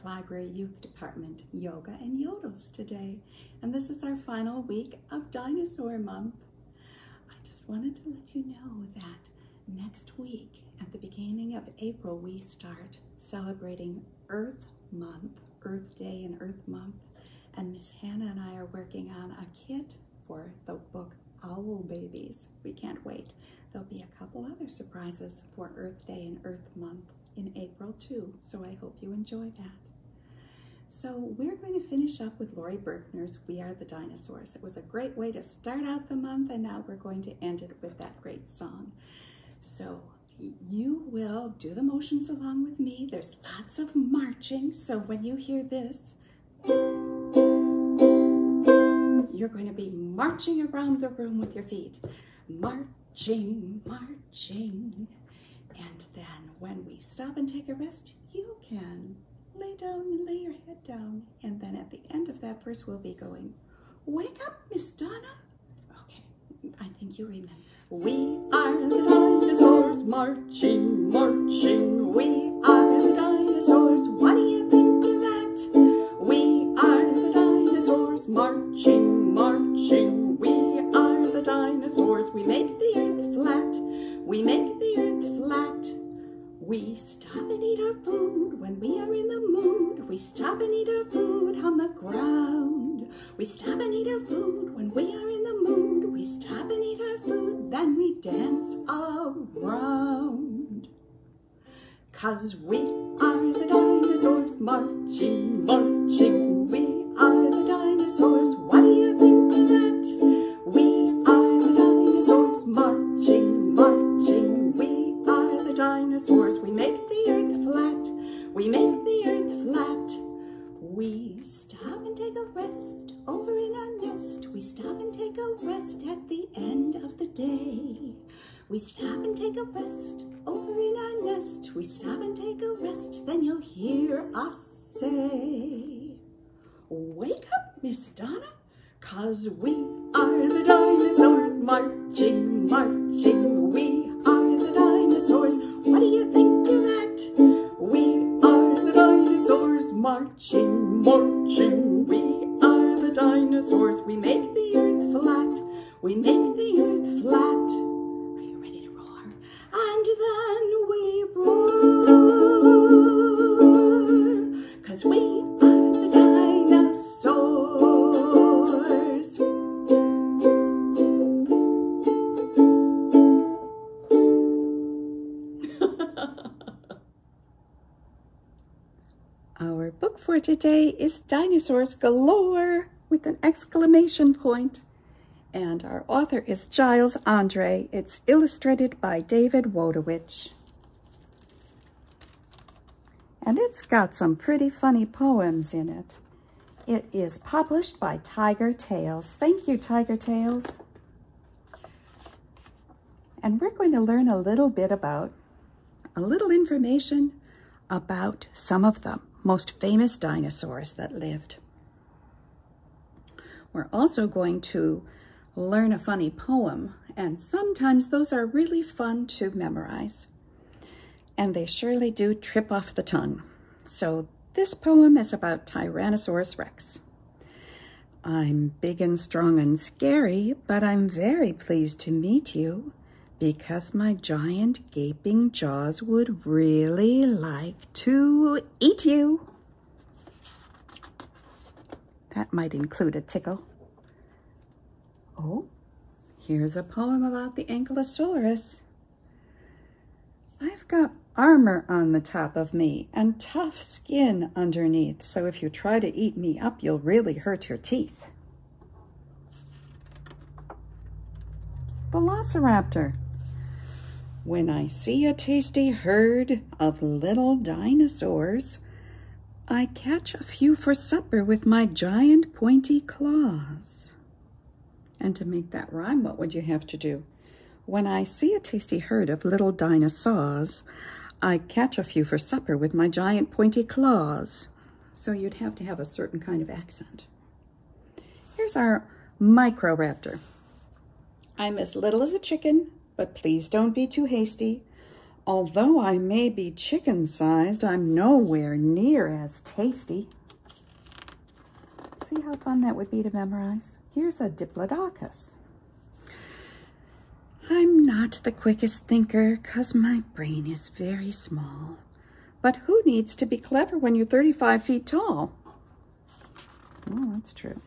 Public Library Youth Department Yoga and Yodels today, and this is our final week of Dinosaur Month. I just wanted to let you know that next week, at the beginning of April, we start celebrating Earth Month, Earth Day and Earth Month, and Miss Hannah and I are working on a kit for the book Owl Babies. We can't wait. There'll be a couple other surprises for Earth Day and Earth Month in April too, so I hope you enjoy that. So we're going to finish up with Lori Berkner's We Are the Dinosaurs. It was a great way to start out the month, and now we're going to end it with that great song. So you will do the motions along with me. There's lots of marching, so when you hear this, you're going to be marching around the room with your feet. Marching, marching. And then when we stop and take a rest, you can lay down and lay your head down. And then at the end of that verse, we'll be going, wake up, Miss Donna. Okay, I think you remember. We are the dinosaurs, marching, marching. We are the dinosaurs. What do you think of that? We are the dinosaurs, marching, marching. We are the dinosaurs. We make the earth flat. We make the earth flat. We stop and eat our food when we are in the mood. We stop and eat our food on the ground. We stop and eat our food when we are in the mood. We stop and eat our food, then we dance around. 'Cause we are the dinosaurs, marching, marching. We are the dinosaurs. What do you think of that? We are the dinosaurs, marching, marching. We are the dinosaurs. We make the earth flat. We make the earth flat. We stop and take a rest over in our nest. We stop and take a rest at the end of the day. We stop and take a rest over in our nest. We stop and take a rest, then you'll hear us say, wake up, Miss Donna, 'cause we are the dinosaurs, marching, marching. We are the dinosaurs. What do you think of that? We are the dinosaurs, marching, marching. We are the dinosaurs. We make the earth flat. We make the earth flat. Are you ready to roar? And then we roar, 'cause we are the dinosaurs. Our book for today is Dinosaurs Galore with an exclamation point. And our author is Giles Andre. It's illustrated by David Wojtowicz. And it's got some pretty funny poems in it. It is published by Tiger Tales. Thank you, Tiger Tales. And we're going to learn a little information about some of the most famous dinosaurs that lived. We're also going to learn a funny poem, and sometimes those are really fun to memorize, and they surely do trip off the tongue. So this poem is about Tyrannosaurus Rex. I'm big and strong and scary, but I'm very pleased to meet you because my giant gaping jaws would really like to eat you. That might include a tickle. Oh, here's a poem about the Ankylosaurus. I've got armor on the top of me and tough skin underneath, so if you try to eat me up, you'll really hurt your teeth. Velociraptor. When I see a tasty herd of little dinosaurs, I catch a few for supper with my giant pointy claws. And to make that rhyme, what would you have to do? When I see a tasty herd of little dinosaurs, I catch a few for supper with my giant pointy claws. So you'd have to have a certain kind of accent. Here's our Microraptor. I'm as little as a chicken, but please don't be too hasty. Although I may be chicken-sized, I'm nowhere near as tasty. See how fun that would be to memorize? Here's a Diplodocus. I'm not the quickest thinker because my brain is very small. But who needs to be clever when you're 35 feet tall? Well, that's true.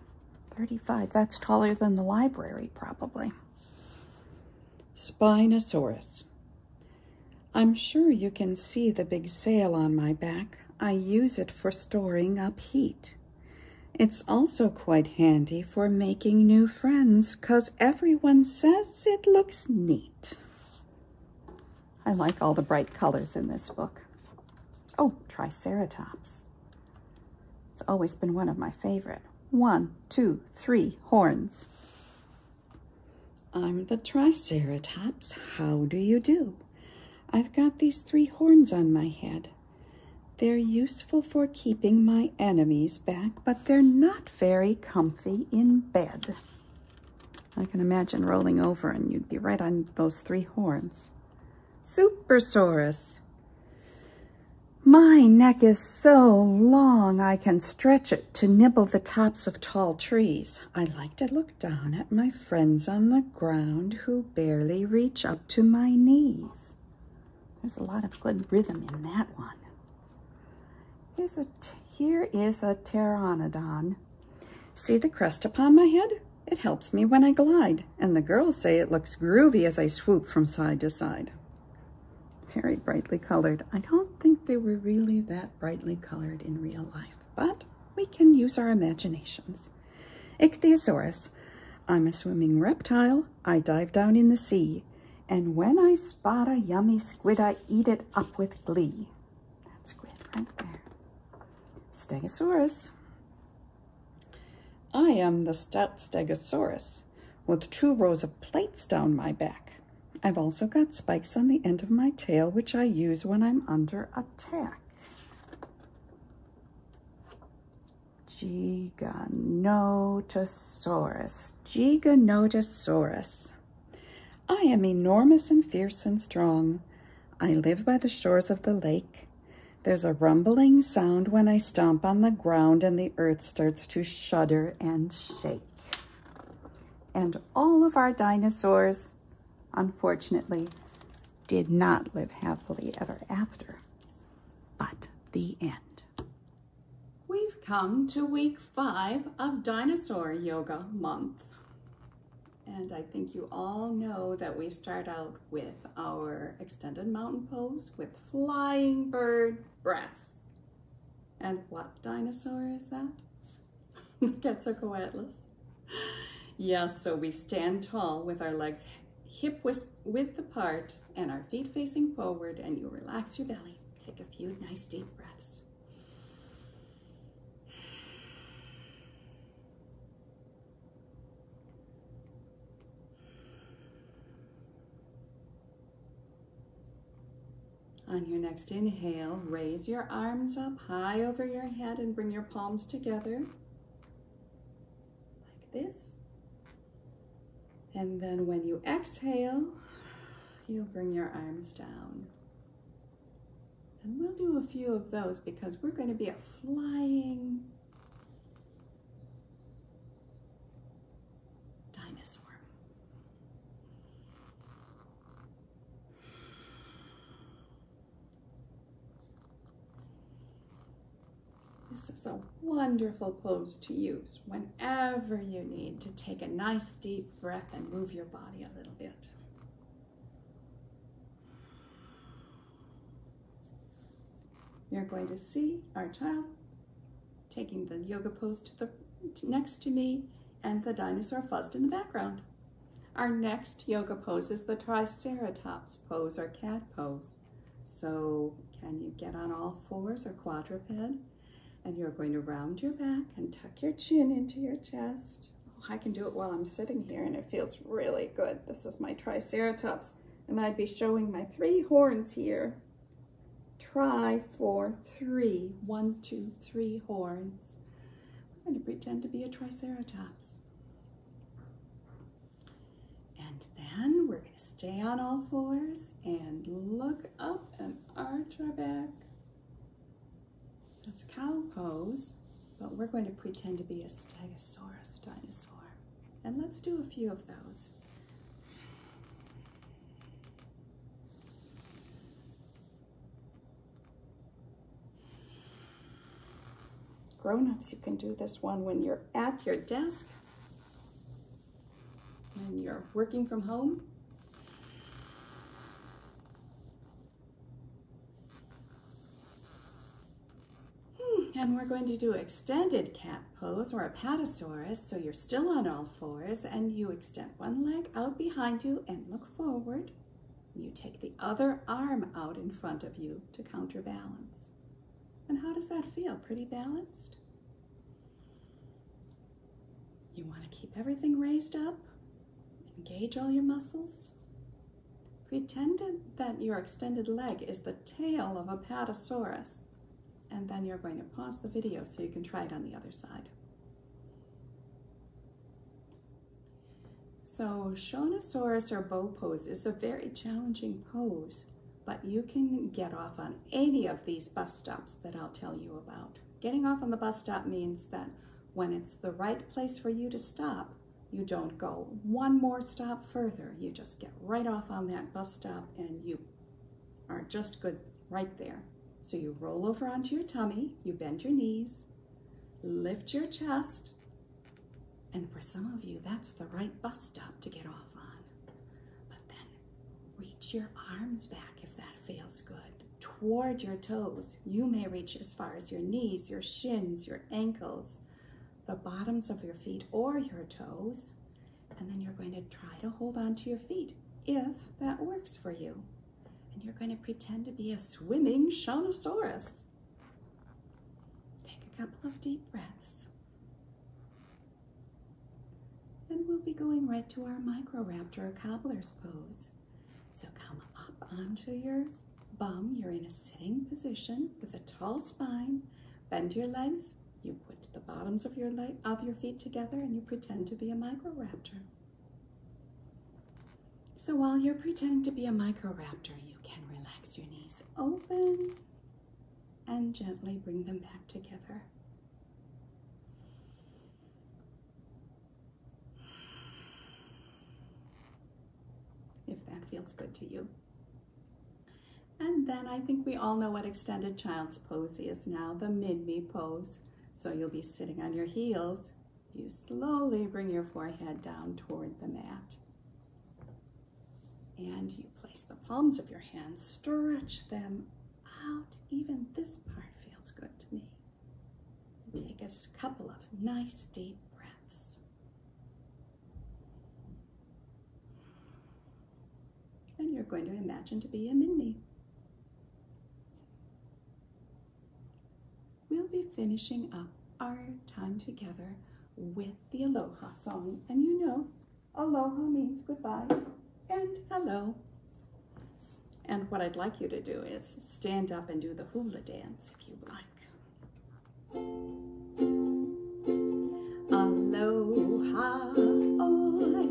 35, that's taller than the library, probably. Spinosaurus. I'm sure you can see the big sail on my back. I use it for storing up heat. It's also quite handy for making new friends, 'cause everyone says it looks neat. I like all the bright colors in this book. Oh, Triceratops. It's always been one of my favorite. 1, 2, 3 horns. I'm the Triceratops. How do you do? I've got these 3 horns on my head. They're useful for keeping my enemies back, but they're not very comfy in bed. I can imagine rolling over and you'd be right on those 3 horns. Supersaurus. My neck is so long I can stretch it to nibble the tops of tall trees. I like to look down at my friends on the ground who barely reach up to my knees. There's a lot of good rhythm in that one. Here is a pteranodon. See the crest upon my head? It helps me when I glide, and the girls say it looks groovy as I swoop from side to side. Very brightly colored. I don't think they were really that brightly colored in real life, but we can use our imaginations. Ichthyosaurus. I'm a swimming reptile. I dive down in the sea, and when I spot a yummy squid, I eat it up with glee. That squid right there. Stegosaurus. I am the stout Stegosaurus with 2 rows of plates down my back. I've also got spikes on the end of my tail, which I use when I'm under attack. Giganotosaurus. Giganotosaurus. I am enormous and fierce and strong. I live by the shores of the lake. There's a rumbling sound when I stomp on the ground and the earth starts to shudder and shake. And all of our dinosaurs, unfortunately, did not live happily ever after. But the end. We've come to week 5 of Dinosaur Yoga Month. And I think you all know that we start out with our extended mountain pose with flying bird breath. And what dinosaur is that? Quetzalcoatlus. Yes, so we stand tall with our legs hip width apart and our feet facing forward, and you relax your belly. Take a few nice deep breaths. On your next inhale, raise your arms up high over your head and bring your palms together, like this. And then when you exhale, you'll bring your arms down. And we'll do a few of those because we're going to be a flying dinosaur. This is a wonderful pose to use whenever you need to take a nice deep breath and move your body a little bit. You're going to see our child taking the yoga pose next to me and the dinosaur fuzzed in the background. Our next yoga pose is the Triceratops pose or cat pose. So can you get on all fours or quadruped? And you're going to round your back and tuck your chin into your chest. Oh, I can do it while I'm sitting here and it feels really good. This is my Triceratops and I'd be showing my 3 horns here. Try for 3. 1, 2, 3 horns. I'm going to pretend to be a Triceratops. And And then we're going to stay on all fours and look up and arch our back. That's cow pose, but we're going to pretend to be a Stegosaurus dinosaur. And let's do a few of those. Grown-ups, you can do this one when you're at your desk and you're working from home. And we're going to do extended cat pose or Apatosaurus, so you're still on all fours and you extend one leg out behind you and look forward. You take the other arm out in front of you to counterbalance. And how does that feel? Pretty balanced? You want to keep everything raised up, engage all your muscles. Pretend that your extended leg is the tail of Apatosaurus, and then you're going to pause the video so you can try it on the other side. So Spinosaurus or bow pose is a very challenging pose, but you can get off on any of these bus stops that I'll tell you about. Getting off on the bus stop means that when it's the right place for you to stop, you don't go one more stop further. You just get right off on that bus stop and you are just good right there. So you roll over onto your tummy, you bend your knees, lift your chest, and for some of you, that's the right bus stop to get off on. But then reach your arms back if that feels good, toward your toes. You may reach as far as your knees, your shins, your ankles, the bottoms of your feet or your toes, and then you're going to try to hold on to your feet if that works for you. And you're going to pretend to be a swimming Spinosaurus. Take a couple of deep breaths. And we'll be going right to our Microraptor or cobbler's pose. So come up onto your bum. You're in a sitting position with a tall spine. Bend your legs. You put the bottoms of your feet together and you pretend to be a Microraptor. So while you're pretending to be a Microraptor, you can relax your knees open and gently bring them back together. If that feels good to you. And then I think we all know what extended child's pose is now, the mid-me pose. So you'll be sitting on your heels. You slowly bring your forehead down toward the mat. And you place the palms of your hands, stretch them out. Even this part feels good to me. Take a couple of nice deep breaths. And you're going to imagine to be a mini. We'll be finishing up our time together with the Aloha Song. And you know, aloha means goodbye and hello. And what I'd like you to do is stand up and do the hula dance if you like. Aloha, oi,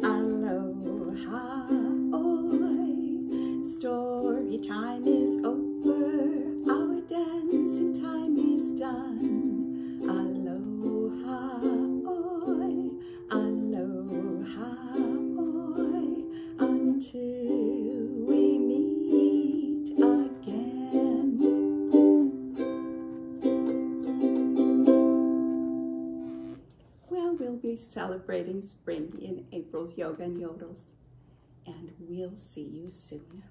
aloha, oi. Story time is over, our dancing time is done. Aloha, oi, aloha, oi, until we meet again. Well, we'll be celebrating spring in April's Yoga and Yodels, and we'll see you soon.